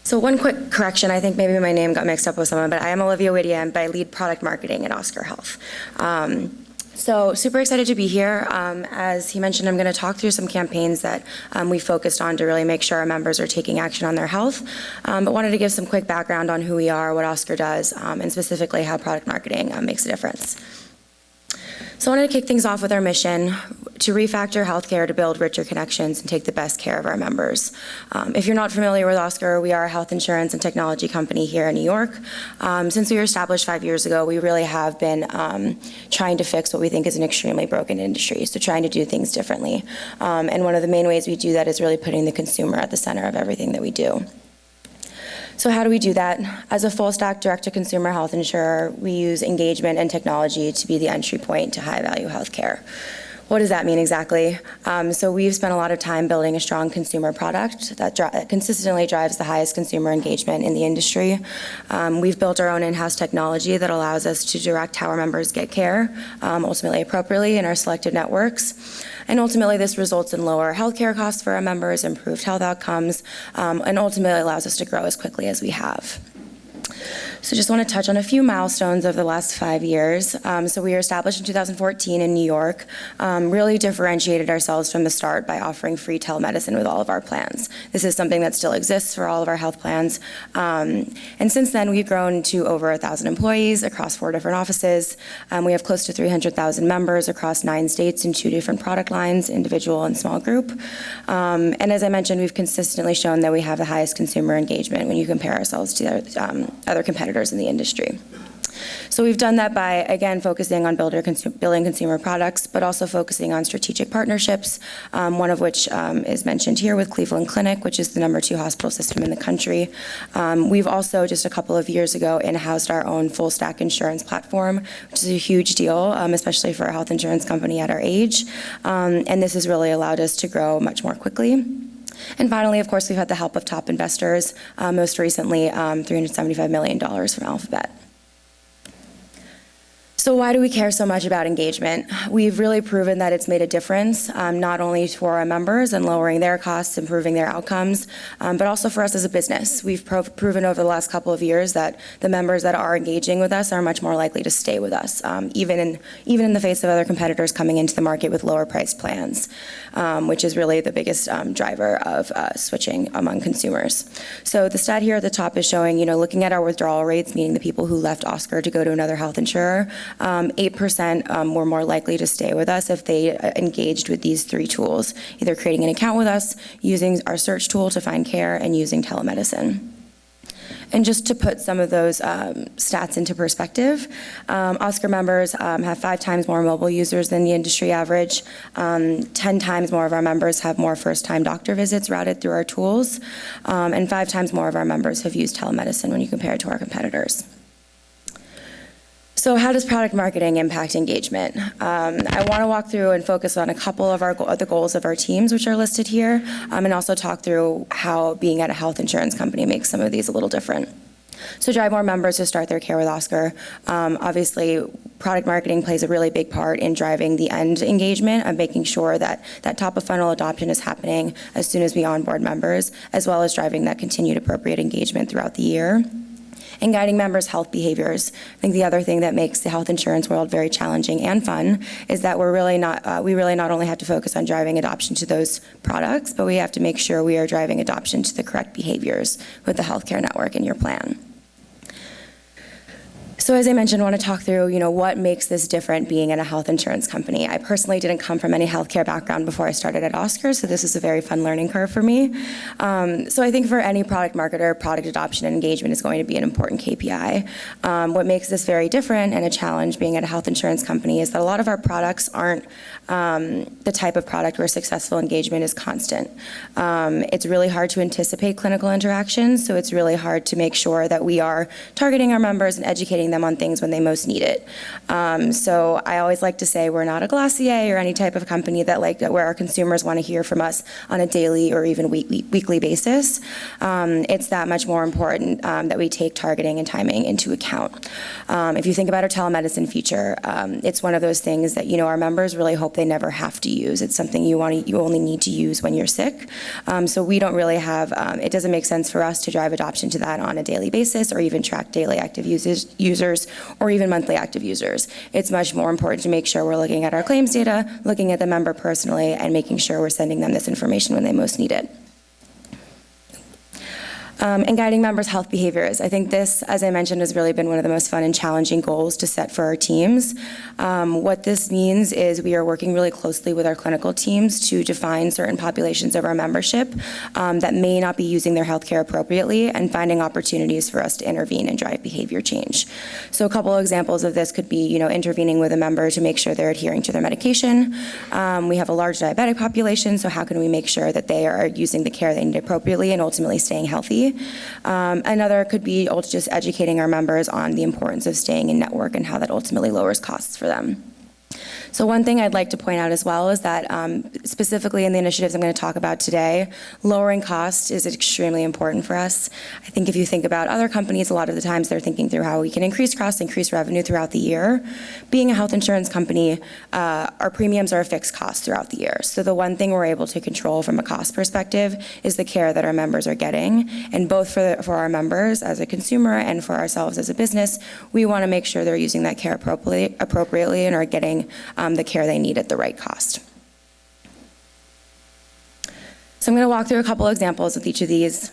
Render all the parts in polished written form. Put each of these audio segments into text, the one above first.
So one quick correction, I think maybe my name got mixed up with someone, but I am Olivia Wittian, but I lead product marketing at Oscar Health. So super excited to be here. As he mentioned, I'm going to talk through some campaigns that we focused on to really make sure our members are taking action on their health, but wanted to give some quick background on who we are, what Oscar does, and specifically how product marketing makes a difference. So I wanted to kick things off with our mission to refactor healthcare to build richer connections and take the best care of our members. If you're not familiar with Oscar, we are a health insurance and technology company here in New York. Since we were established 5 years ago, we really have been trying to fix what we think is an extremely broken industry, so trying to do things differently. And one of the main ways we do that is really putting the consumer at the center of everything that we do. So how do we do that? As a full-stack direct-to-consumer health insurer, we use engagement and technology to be the entry point to high-value healthcare. What does that mean exactly? So we've spent a lot of time building a strong consumer product that consistently drives the highest consumer engagement in the industry. We've built our own in-house technology that allows us to direct how our members get care, ultimately appropriately in our selected networks. And ultimately, this results in lower healthcare costs for our members, improved health outcomes, and ultimately allows us to grow as quickly as we have. So just want to touch on a few milestones over the last 5 years. So we were established in 2014 in New York, really differentiated ourselves from the start by offering free telemedicine with all of our plans. This is something that still exists for all of our health plans. And since then, we've grown to over 1,000 employees across 4 different offices. We have close to 300,000 members across 9 states in 2 different product lines, individual and small group. And as I mentioned, we've consistently shown that we have the highest consumer engagement when you compare ourselves to other competitors in the industry. So we've done that by, again, focusing on building consumer products, but also focusing on strategic partnerships, one of which is mentioned here with Cleveland Clinic, which is the #2 hospital system in the country. We've also, just a couple of years ago, in-housed our own full-stack insurance platform, which is a huge deal, especially for a health insurance company at our age. And this has really allowed us to grow much more quickly. And finally, of course, we've had the help of top investors, most recently $375 million from Alphabet. So why do we care so much about engagement? We've really proven that it's made a difference, not only for our members and lowering their costs, improving their outcomes, but also for us as a business. We've proven over the last couple of years that the members that are engaging with us are much more likely to stay with us, even in the face of other competitors coming into the market with lower priced plans, which is really the biggest driver of switching among consumers. So the stat here at the top is showing, looking at our withdrawal rates, meaning the people who left Oscar to go to another health insurer, 8% were more likely to stay with us if they engaged with these 3 tools, either creating an account with us, using our search tool to find care, and using telemedicine. And just to put some of those stats into perspective, Oscar members have 5 times more mobile users than the industry average. 10 times more of our members have more first-time doctor visits routed through our tools, and 5 times more of our members have used telemedicine when you compare it to our competitors. So how does product marketing impact engagement? I want to walk through and focus on a couple of the goals of our teams, which are listed here, and also talk through how being at a health insurance company makes some of these a little different. So drive more members to start their care with Oscar. Obviously, product marketing plays a really big part in driving the end engagement of making sure that that top of funnel adoption is happening as soon as we onboard members, as well as driving that continued appropriate engagement throughout the year. And guiding members' health behaviors. I think the other thing that makes the health insurance world very challenging and fun is that we really not only have to focus on driving adoption to those products, but we have to make sure we are driving adoption to the correct behaviors with the healthcare network in your plan. So as I mentioned, I want to talk through, what makes this different being in a health insurance company. I personally didn't come from any healthcare background before I started at Oscar, so this is a very fun learning curve for me. So I think for any product marketer, product adoption and engagement is going to be an important KPI. What makes this very different and a challenge being at a health insurance company is that a lot of our products aren't the type of product where successful engagement is constant. It's really hard to anticipate clinical interactions, so it's really hard to make sure that we are targeting our members and educating them them on things when they most need it. So I always like to say we're not a Glossier or any type of company that where our consumers want to hear from us on a daily or even weekly basis. It's that much more important that we take targeting and timing into account. If you think about our telemedicine feature, it's one of those things that our members really hope they never have to use. It's something you only need to use when you're sick. So we don't really have, it doesn't make sense for us to drive adoption to that on a daily basis or even track daily active users or even monthly active users. It's much more important to make sure we're looking at our claims data, looking at the member personally, and making sure we're sending them this information when they most need it. And guiding members' health behaviors. I think this, as I mentioned, has really been one of the most fun and challenging goals to set for our teams. What this means is we are working really closely with our clinical teams to define certain populations of our membership that may not be using their healthcare appropriately and finding opportunities for us to intervene and drive behavior change. So a couple of examples of this could be, intervening with a member to make sure they're adhering to their medication. We have a large diabetic population, so how can we make sure that they are using the care they need appropriately and ultimately staying healthy? Another could be just educating our members on the importance of staying in network and how that ultimately lowers costs for them. So one thing I'd like to point out as well is that specifically in the initiatives I'm going to talk about today, lowering costs is extremely important for us. I think if you think about other companies, a lot of the times they're thinking through how we can increase costs, increase revenue throughout the year. Being a health insurance company, our premiums are a fixed cost throughout the year. So the one thing we're able to control from a cost perspective is the care that our members are getting. And both for our members as a consumer and for ourselves as a business, we want to make sure they're using that care appropriately and are getting the care they need at the right cost. So I'm going to walk through a couple examples with each of these.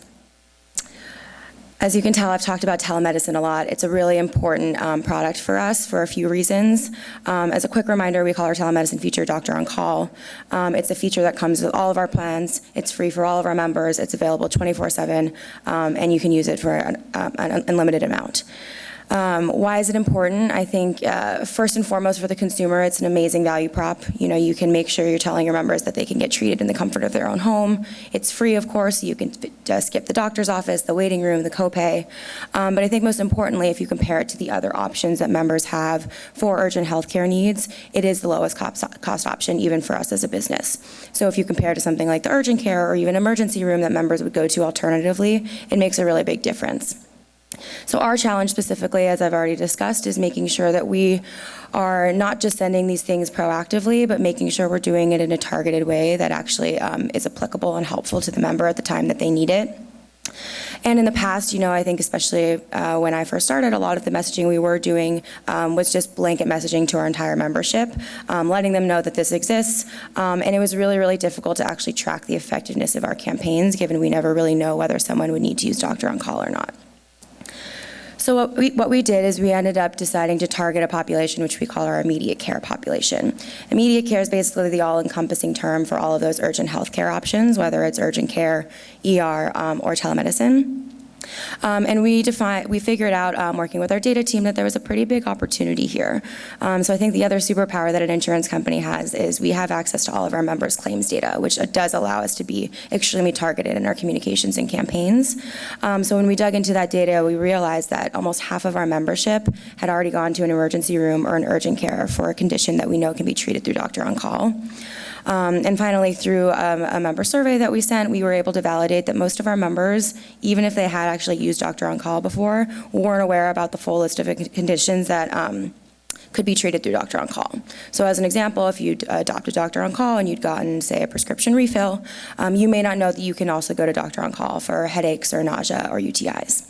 As you can tell, I've talked about telemedicine a lot. It's a really important product for us for a few reasons. As a quick reminder, we call our telemedicine feature Doctor on Call. It's a feature that comes with all of our plans. It's free for all of our members. It's available 24/7, and you can use it for an unlimited amount. Why is it important? I think first and foremost for the consumer, it's an amazing value prop. You can make sure you're telling your members that they can get treated in the comfort of their own home. It's free, of course, so you can skip the doctor's office, the waiting room, the copay. But I think most importantly, if you compare it to the other options that members have for urgent healthcare needs, it is the lowest cost option even for us as a business. So if you compare to something like the urgent care or even emergency room that members would go to alternatively, it makes a really big difference. So our challenge specifically, as I've already discussed, is making sure that we are not just sending these things proactively, but making sure we're doing it in a targeted way that actually is applicable and helpful to the member at the time that they need it. And in the past, I think especially when I first started, a lot of the messaging we were doing was just blanket messaging to our entire membership, letting them know that this exists. And it was really, really difficult to actually track the effectiveness of our campaigns, given we never really know whether someone would need to use Doctor on Call or not. So what we did is we ended up deciding to target a population which we call our immediate care population. Immediate care is basically the all-encompassing term for all of those urgent health care options, whether it's urgent care, ER, or telemedicine. And we figured out, working with our data team, that there was a pretty big opportunity here. So I think the other superpower that an insurance company has is we have access to all of our members' claims data, which does allow us to be extremely targeted in our communications and campaigns. So when we dug into that data, we realized that almost half of our membership had already gone to an emergency room or an urgent care for a condition that we know can be treated through Doctor on Call. And finally, through a member survey that we sent, we were able to validate that most of our members, even if they had actually used Doctor on Call before, weren't aware about the full list of conditions that could be treated through Doctor on Call. So as an example, if you'd adopted Doctor on Call and you'd gotten, say, a prescription refill, you may not know that you can also go to Doctor on Call for headaches or nausea or UTIs.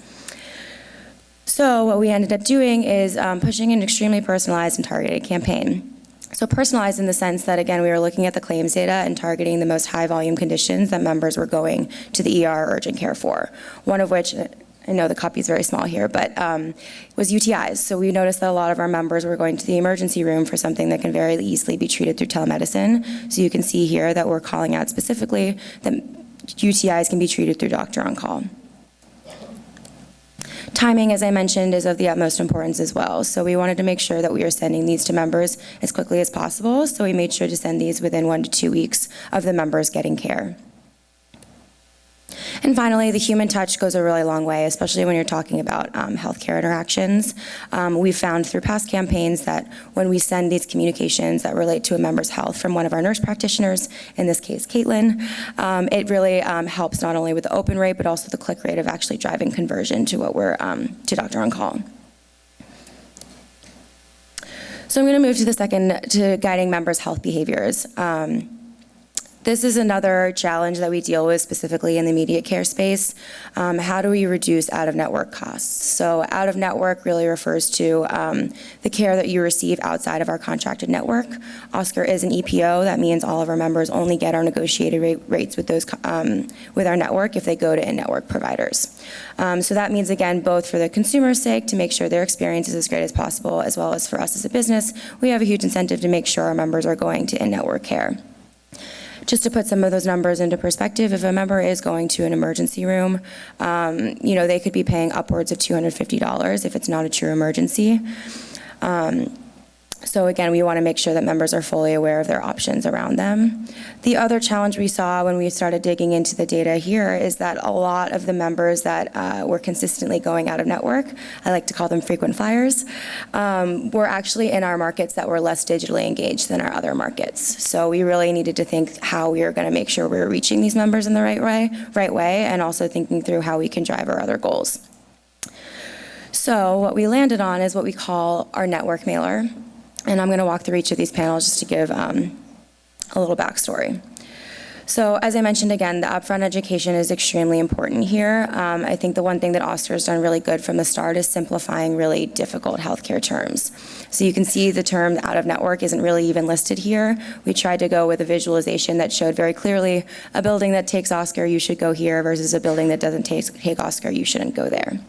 So what we ended up doing is pushing an extremely personalized and targeted campaign. So personalized in the sense that, again, we were looking at the claims data and targeting the most high volume conditions that members were going to the ER urgent care for, one of which, I know the copy is very small here, but was UTIs. So we noticed that a lot of our members were going to the emergency room for something that can very easily be treated through telemedicine. So you can see here that we're calling out specifically that UTIs can be treated through Doctor on Call. Timing, as I mentioned, is of the utmost importance as well. So we wanted to make sure that we were sending these to members as quickly as possible. So we made sure to send these within 1 to 2 weeks of the members getting care. And finally, the human touch goes a really long way, especially when you're talking about healthcare interactions. We've found through past campaigns that when we send these communications that relate to a member's health from one of our nurse practitioners, in this case, Caitlin, it really helps not only with the open rate, but also the click rate of actually driving conversion to what we're, to Doctor on Call. So I'm going to move to the second, to guiding members' health behaviors. This is another challenge that we deal with specifically in the immediate care space. How do we reduce out-of-network costs? So out-of-network really refers to the care that you receive outside of our contracted network. Oscar is an EPO. That means all of our members only get our negotiated rates with those with our network if they go to in-network providers. So that means, again, both for the consumer's sake to make sure their experience is as great as possible, as well as for us as a business, we have a huge incentive to make sure our members are going to in-network care. Just to put some of those numbers into perspective, if a member is going to an emergency room, they could be paying upwards of $250 if it's not a true emergency. So again, we want to make sure that members are fully aware of their options around them. The other challenge we saw when we started digging into the data here is that a lot of the members that were consistently going out of network, I like to call them frequent flyers, were actually in our markets that were less digitally engaged than our other markets. So we really needed to think how we were going to make sure we were reaching these members in the right way, and also thinking through how we can drive our other goals. So what we landed on is what we call our network mailer. And I'm going to walk through each of these panels just to give a little backstory. So as I mentioned again, the upfront education is extremely important here. I think the one thing that Oscar has done really good from the start is simplifying really difficult healthcare terms. So you can see the term out-of-network isn't really even listed here. We tried to go with a visualization that showed very clearly a building that takes Oscar, you should go here, versus a building that doesn't take Oscar, you shouldn't go there.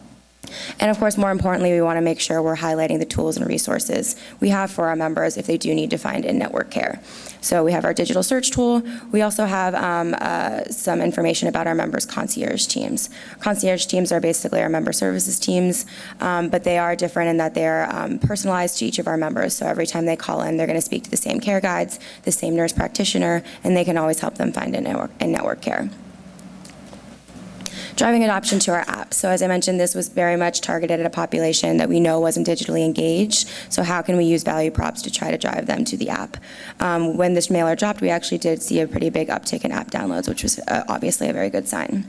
And of course, more importantly, we want to make sure we're highlighting the tools and resources we have for our members if they do need to find in-network care. So we have our digital search tool. We also have some information about our members' concierge teams. Concierge teams are basically our member services teams, but they are different in that they're personalized to each of our members. So every time they call in, they're going to speak to the same care guides, the same nurse practitioner, and they can always help them find in-network care. Driving adoption to our app. So as I mentioned, this was very much targeted at a population that we know wasn't digitally engaged. So how can we use value props to try to drive them to the app? When this mailer dropped, we actually did see a pretty big uptick in app downloads, which was obviously a very good sign.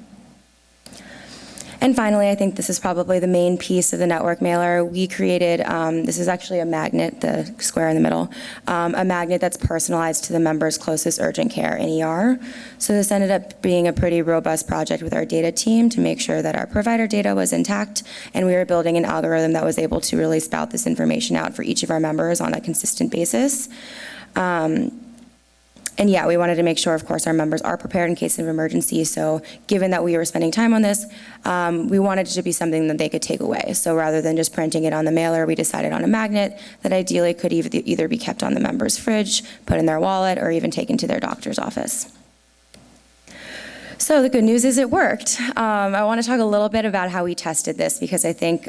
And finally, I think this is probably the main piece of the network mailer. We created, this is actually a magnet, the square in the middle, a magnet that's personalized to the member's closest urgent care in ER. So this ended up being a pretty robust project with our data team to make sure that our provider data was intact, and we were building an algorithm that was able to really spout this information out for each of our members on a consistent basis. And yeah, we wanted to make sure, of course, our members are prepared in case of emergency. So given that we were spending time on this, we wanted it to be something that they could take away. So rather than just printing it on the mailer, we decided on a magnet that ideally could either be kept on the member's fridge, put in their wallet, or even taken to their doctor's office. So the good news is it worked. I want to talk a little bit about how we tested this, because I think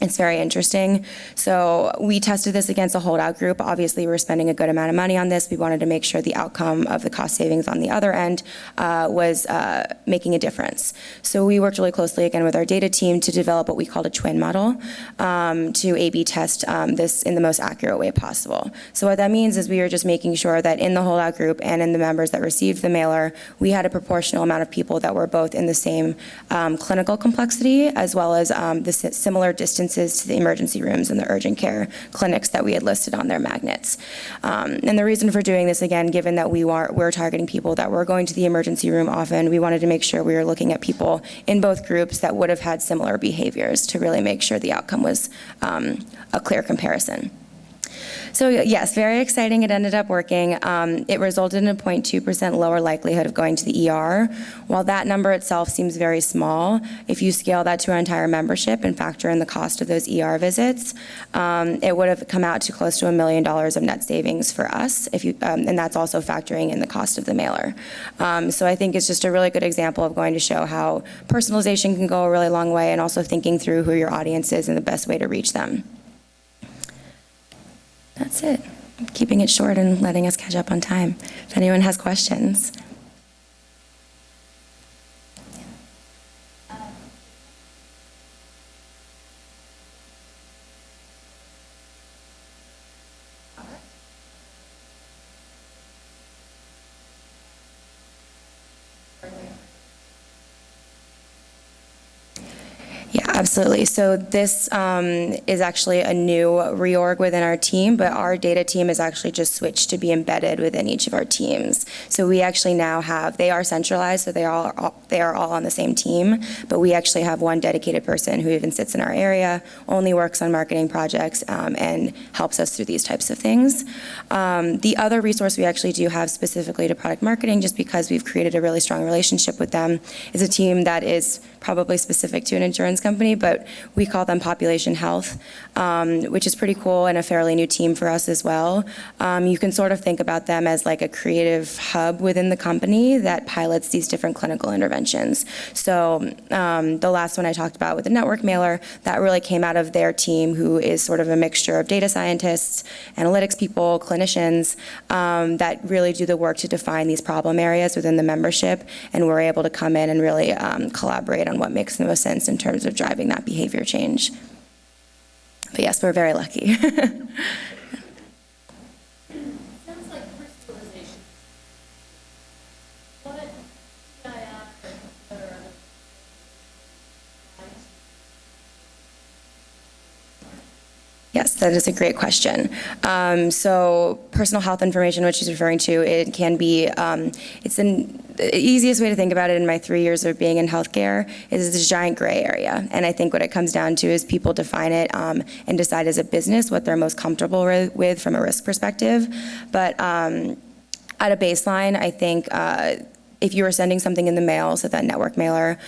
it's very interesting. So we tested this against a holdout group. Obviously, we were spending a good amount of money on this. We wanted to make sure the outcome of the cost savings on the other end was making a difference. So we worked really closely again with our data team to develop what we called a twin model to A/B test this in the most accurate way possible. So what that means is we were just making sure that in the holdout group and in the members that received the mailer, we had a proportional amount of people that were both in the same clinical complexity as well as the similar distance to the emergency rooms and the urgent care clinics that we had listed on their magnets. And the reason for doing this, again, given that we're targeting people that were going to the emergency room often, we wanted to make sure we were looking at people in both groups that would have had similar behaviors to really make sure the outcome was a clear comparison. So yes, very exciting. It ended up working. It resulted in a 0.2% lower likelihood of going to the ER. While that number itself seems very small, if you scale that to our entire membership and factor in the cost of those ER visits, it would have come out to close to $1 million of net savings for us, and that's also factoring in the cost of the mailer. So I think it's just a really good example of going to show how personalization can go a really long way, and also thinking through who your audience is and the best way to reach them. That's it. I'm keeping it short and letting us catch up on time. If anyone has questions. Absolutely. So this is actually a new reorg within our team, but our data team has actually just switched to be embedded within each of our teams. So we actually now have, they are centralized, so they are all on the same team, but we actually have one dedicated person who even sits in our area, only works on marketing projects, and helps us through these types of things. The other resource we actually do have specifically to product marketing, just because we've created a really strong relationship with them, is a team that is probably specific to an insurance company, but we call them Population Health, which is pretty cool and a fairly new team for us as well. You can sort of think about them as like a creative hub within the company that pilots these different clinical interventions. So the last one I talked about with the network mailer, that really came out of their team, who is sort of a mixture of data scientists, analytics people, clinicians, that really do the work to define these problem areas within the membership, and we're able to come in and really collaborate on what makes the most sense in terms of driving that behavior change. But yes, we're very lucky. Sounds like personalization. What TIR or Yes, that is a great question. So personal health information, which she's referring to, it can be, the easiest way to think about it in my 3 years of being in healthcare is this giant gray area. And I think what it comes down to is people define it and decide as a business what they're most comfortable with from a risk perspective. But at a baseline, I think if you were sending something in the mail, so that network mailer,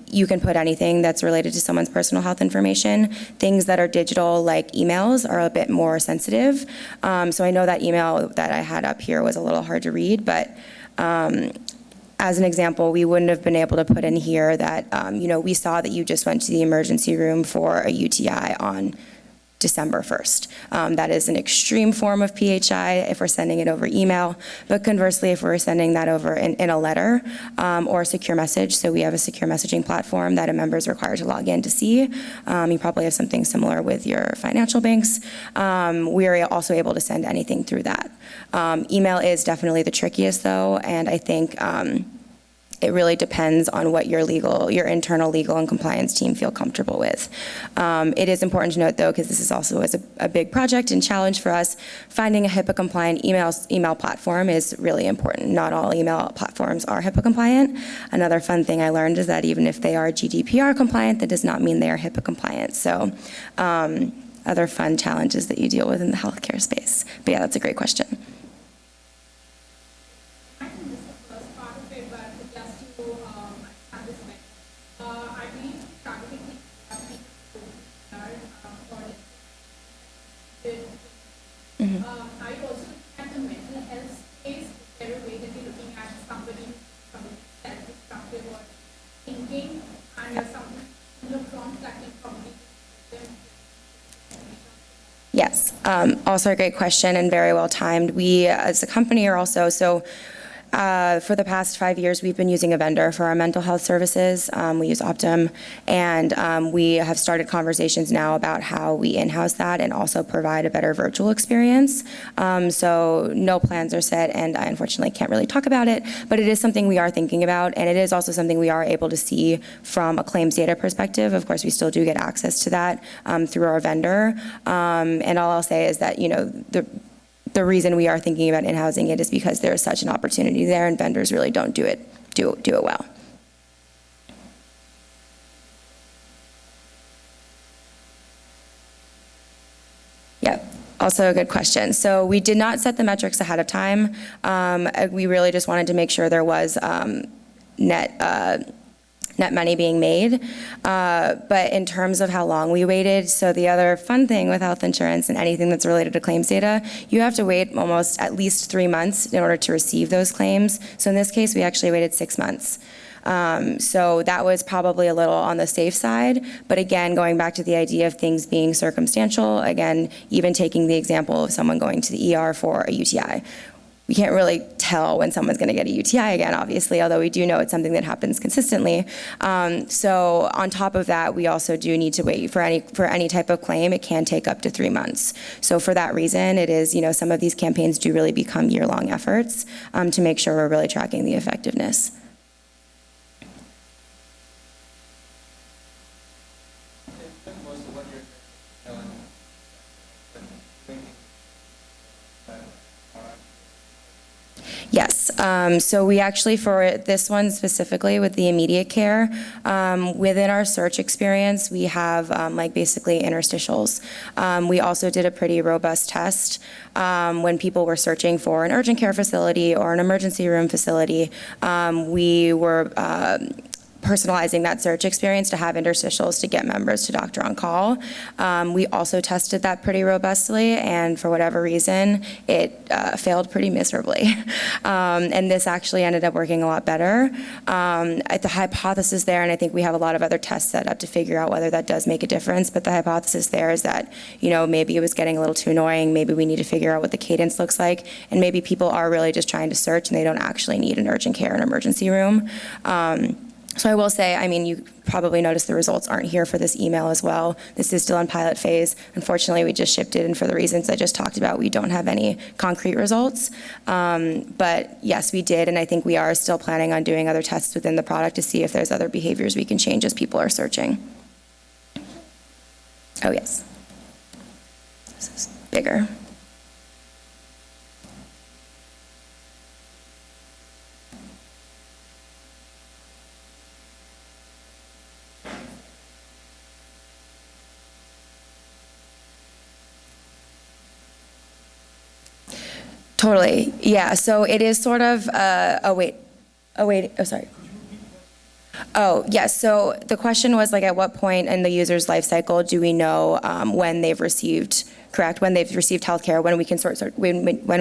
you can put anything that's related to someone's personal health information. Things that are digital, like emails, are a bit more sensitive. So I know that email that I had up here was a little hard to read, but as an example, we wouldn't have been able to put in here that, we saw that you just went to the emergency room for a UTI on December 1st. That is an extreme form of PHI if we're sending it over email, but conversely, if we're sending that over in a letter or a secure message, so we have a secure messaging platform that a member is required to log in to see. You probably have something similar with your financial banks. We are also able to send anything through that. Email is definitely the trickiest though, and I think it really depends on what your internal legal and compliance team feel comfortable with. It is important to note, though, because this is also a big project and challenge for us, finding a HIPAA-compliant email platform is really important. Not all email platforms are HIPAA-compliant. Another fun thing I learned is that even if they are GDPR-compliant, that does not mean they are HIPAA-compliant. So other fun challenges that you deal with in the healthcare space. But yeah, that's a great question. I also look at the mental health space. Is there a way that you're looking at somebody self-destructive or thinking, and something prompt that can probably Yes, also a great question and very well timed. We, as a company, are also, for the past 5 years, we've been using a vendor for our mental health services. We use Optum, and we have started conversations now about how we in-house that and also provide a better virtual experience. So no plans are set, and I unfortunately can't really talk about it, but it is something we are thinking about, and it is also something we are able to see from a claims data perspective. Of course, we still do get access to that through our vendor, and all I'll say is that, the reason we are thinking about in-housing it is because there is such an opportunity there, and vendors really don't do it well. Yep. Also a good question. So we did not set the metrics ahead of time. We really just wanted to make sure there was net money being made. But in terms of how long we waited, so the other fun thing with health insurance and anything that's related to claims data, you have to wait almost at least 3 months in order to receive those claims. So in this case, we actually waited 6 months. So that was probably a little on the safe side. But again, going back to the idea of things being circumstantial, again, even taking the example of someone going to the ER for a UTI. We can't really tell when someone's going to get a UTI again, obviously, although we do know it's something that happens consistently. So on top of that, we also do need to wait for any type of claim. It can take up to 3 months. So for that reason, it is, some of these campaigns do really become year-long efforts to make sure we're really tracking the effectiveness. Yes, so we actually, for this one specifically with the immediate care, within our search experience, we have like basically interstitials. We also did a pretty robust test when people were searching for an urgent care facility or an emergency room facility. We were personalizing that search experience to have interstitials to get members to doctor on call. We also tested that pretty robustly, and for whatever reason, it failed pretty miserably. And this actually ended up working a lot better. The hypothesis there, and I think we have a lot of other tests set up to figure out whether that does make a difference, but the hypothesis there is that, you know, maybe it was getting a little too annoying, maybe we need to figure out what the cadence looks like, and maybe people are really just trying to search and they don't actually need an urgent care and emergency room. So I will say, I mean, you probably noticed the results aren't here for this email as well. This is still in pilot phase. Unfortunately, we just shipped it, and for the reasons I just talked about, we don't have any concrete results. But yes, we did, and I think we are still planning on doing other tests within the product to see if there's other behaviors we can change as people are searching. Oh, yes. This is bigger. Totally, yeah, so it is sort of, sorry. Oh, yes, so the question was like, at what point in the user's life cycle do we know when they've received healthcare, when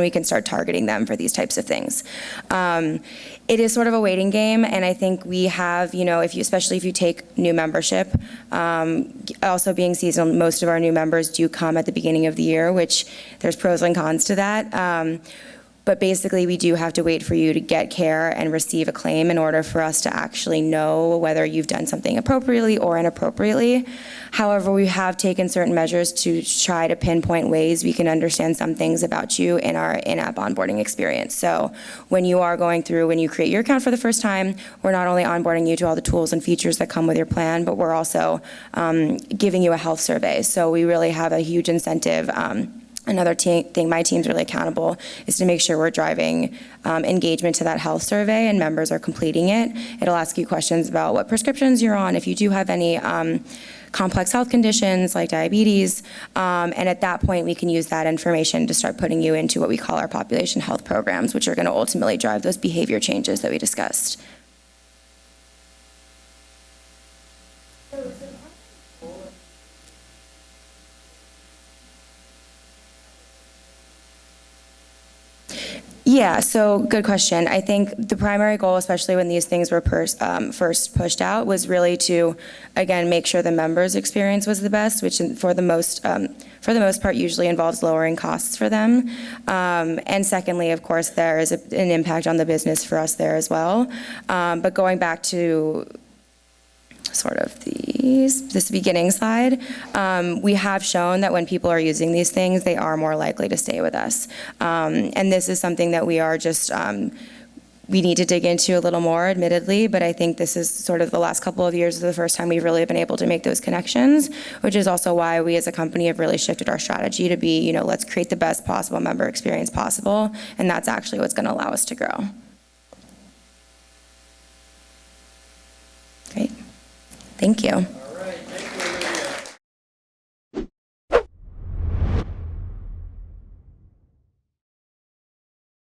we can start targeting them for these types of things. It is sort of a waiting game, and I think we have, you know, especially if you take new membership, also being seasonal, most of our new members do come at the beginning of the year, which there's pros and cons to that. But basically, we do have to wait for you to get care and receive a claim in order for us to actually know whether you've done something appropriately or inappropriately. However, we have taken certain measures to try to pinpoint ways we can understand some things about you in our in-app onboarding experience. So when you create your account for the first time, we're not only onboarding you to all the tools and features that come with your plan, but we're also giving you a health survey. So we really have a huge incentive. Another thing my team's really accountable is to make sure we're driving engagement to that health survey and members are completing it. It'll ask you questions about what prescriptions you're on, if you do have any complex health conditions like diabetes, and at that point we can use that information to start putting you into what we call our population health programs, which are going to ultimately drive those behavior changes that we discussed. Yeah, so good question. I think the primary goal, especially when these things were first pushed out, was really to, again, make sure the members' experience was the best, which for the most part usually involves lowering costs for them. And secondly, of course, there is an impact on the business for us there as well. But going back to sort of this beginning slide, we have shown that when people are using these things, they are more likely to stay with us. And this is something that we are just, we need to dig into a little more, admittedly, but I think this is sort of the last couple of years is the first time we've really been able to make those connections, which is also why we as a company have really shifted our strategy to be, you know, let's create the best possible member experience possible, and that's actually what's going to allow us to grow. Great. Thank you.